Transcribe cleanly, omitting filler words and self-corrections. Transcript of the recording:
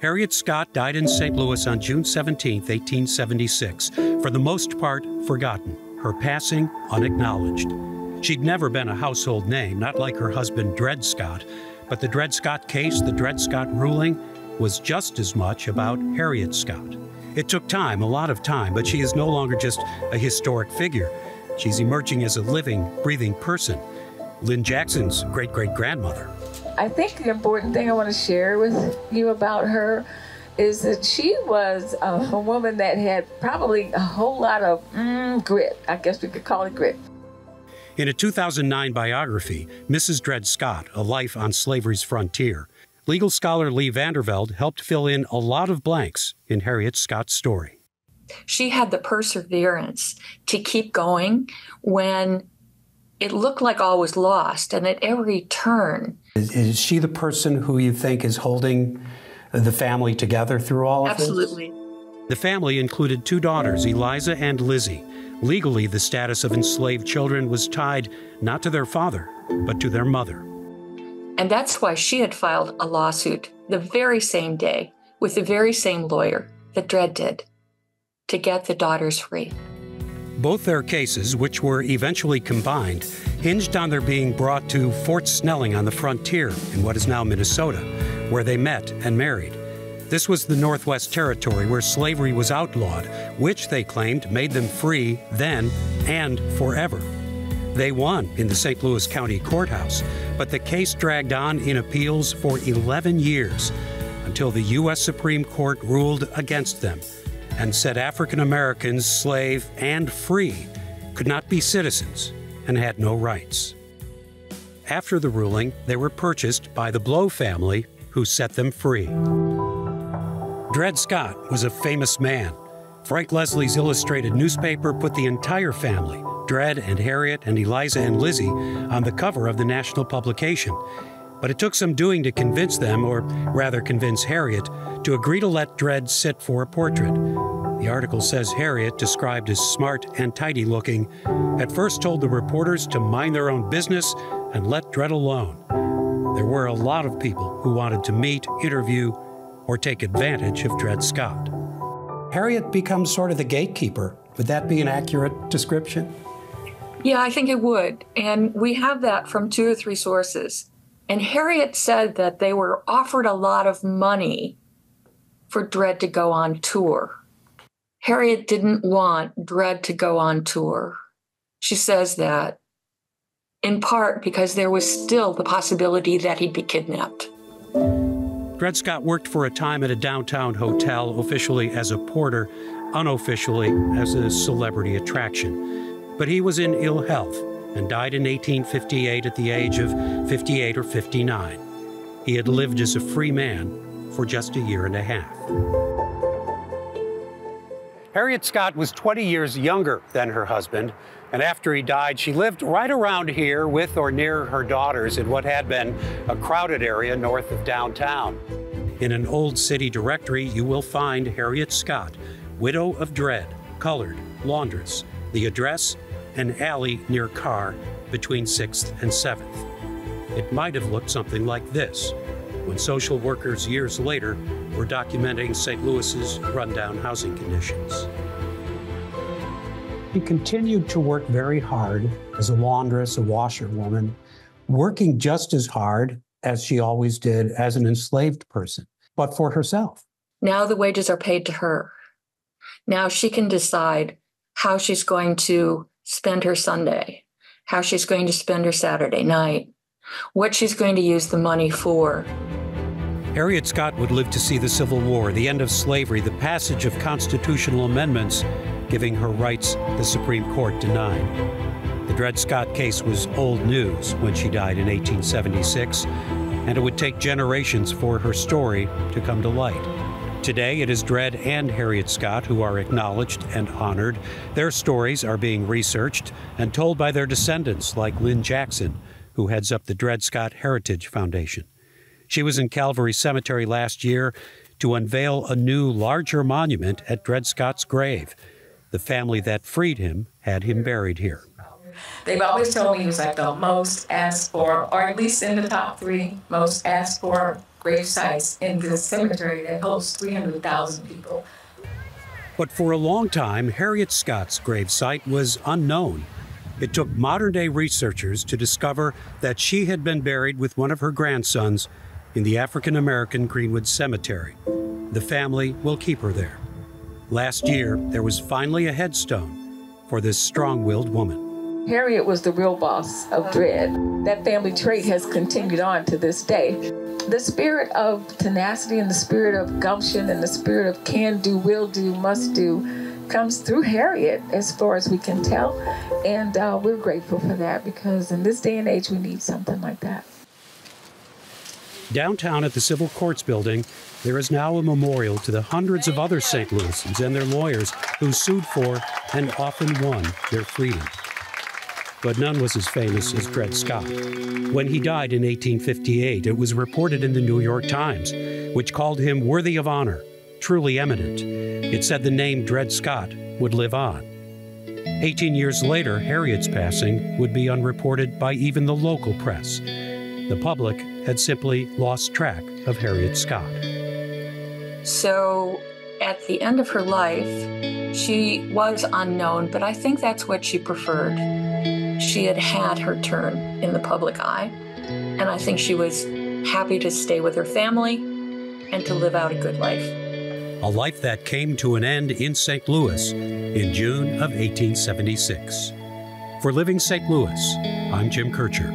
Harriet Scott died in St. Louis on June 17, 1876, for the most part forgotten, her passing unacknowledged. She'd never been a household name, not like her husband Dred Scott, but the Dred Scott case, the Dred Scott ruling, was just as much about Harriet Scott. It took time, a lot of time, but she is no longer just a historic figure. She's emerging as a living, breathing person, Lynn Jackson's great-great-grandmother. I think the important thing I want to share with you about her is that she was a woman that had probably a whole lot of grit. I guess we could call it grit. In a 2009 biography, Mrs. Dred Scott, A Life on Slavery's Frontier, legal scholar Lee Vandervelde helped fill in a lot of blanks in Harriet Scott's story. She had the perseverance to keep going when it looked like all was lost, and at every turn. Is she the person who you think is holding the family together through all of this? Absolutely. The family included two daughters, Eliza and Lizzie. Legally, the status of enslaved children was tied not to their father, but to their mother. And that's why she had filed a lawsuit the very same day with the very same lawyer that Dred did to get the daughters free. Both their cases, which were eventually combined, hinged on their being brought to Fort Snelling on the frontier in what is now Minnesota, where they met and married. This was the Northwest Territory where slavery was outlawed, which they claimed made them free then and forever. They won in the St. Louis County Courthouse, but the case dragged on in appeals for 11 years until the U.S. Supreme Court ruled against them and said African Americans, slave and free, could not be citizens and had no rights. After the ruling, they were purchased by the Blow family, who set them free. Dred Scott was a famous man. Frank Leslie's illustrated newspaper put the entire family, Dred and Harriet and Eliza and Lizzie, on the cover of the national publication. But it took some doing to convince them, or rather convince Harriet, to agree to let Dred sit for a portrait. The article says Harriet, described as smart and tidy-looking, at first told the reporters to mind their own business and let Dred alone. There were a lot of people who wanted to meet, interview, or take advantage of Dred Scott. Harriet becomes sort of the gatekeeper. Would that be an accurate description? Yeah, I think it would. And we have that from 2 or 3 sources. And Harriet said that they were offered a lot of money for Dred to go on tour. Harriet didn't want Dred to go on tour. She says that in part because there was still the possibility that he'd be kidnapped. Dred Scott worked for a time at a downtown hotel, officially as a porter, unofficially as a celebrity attraction. But he was in ill health and died in 1858 at the age of 58 or 59. He had lived as a free man for just a year and a half. Harriet Scott was 20 years younger than her husband, and after he died, she lived right around here with or near her daughters in what had been a crowded area north of downtown. In an old city directory, you will find Harriet Scott, widow of Dred, colored, laundress, the address, an alley near Carr between 6th and 7th. It might have looked something like this when social workers years later were documenting St. Louis's rundown housing conditions. She continued to work very hard as a laundress, a washerwoman, working just as hard as she always did as an enslaved person, but for herself. Now the wages are paid to her. Now she can decide how she's going to spend her Sunday, how she's going to spend her Saturday night, what she's going to use the money for. Harriet Scott would live to see the Civil War, the end of slavery, the passage of constitutional amendments giving her rights the Supreme Court denied. The Dred Scott case was old news when she died in 1876, and it would take generations for her story to come to light. Today, it is Dred and Harriet Scott who are acknowledged and honored. Their stories are being researched and told by their descendants, like Lynn Jackson, who heads up the Dred Scott Heritage Foundation. She was in Calvary Cemetery last year to unveil a new, larger monument at Dred Scott's grave. The family that freed him had him buried here. They've always told me he was like the most asked for, or at least in the top 3 most asked for grave sites in this cemetery that hosts 300,000 people. But for a long time, Harriet Scott's gravesite was unknown. It took modern-day researchers to discover that she had been buried with one of her grandsons in the African-American Greenwood Cemetery. The family will keep her there. Last year, there was finally a headstone for this strong-willed woman. Harriet was the real boss of Dred. That family trait has continued on to this day. The spirit of tenacity and the spirit of gumption and the spirit of can do, will do, must do comes through Harriet as far as we can tell. And we're grateful for that, because in this day and age, we need something like that. Downtown at the Civil Courts Building, there is now a memorial to the hundreds of other St. Louisans and their lawyers who sued for and often won their freedom. But none was as famous as Dred Scott. When he died in 1858, it was reported in the New York Times, which called him worthy of honor, truly eminent. It said the name Dred Scott would live on. 18 years later, Harriet's passing would be unreported by even the local press. The public had simply lost track of Harriet Scott. So at the end of her life, she was unknown, but I think that's what she preferred. She had had her turn in the public eye, and I think she was happy to stay with her family and to live out a good life. A life that came to an end in St. Louis in June of 1876. For Living St. Louis, I'm Jim Kircher.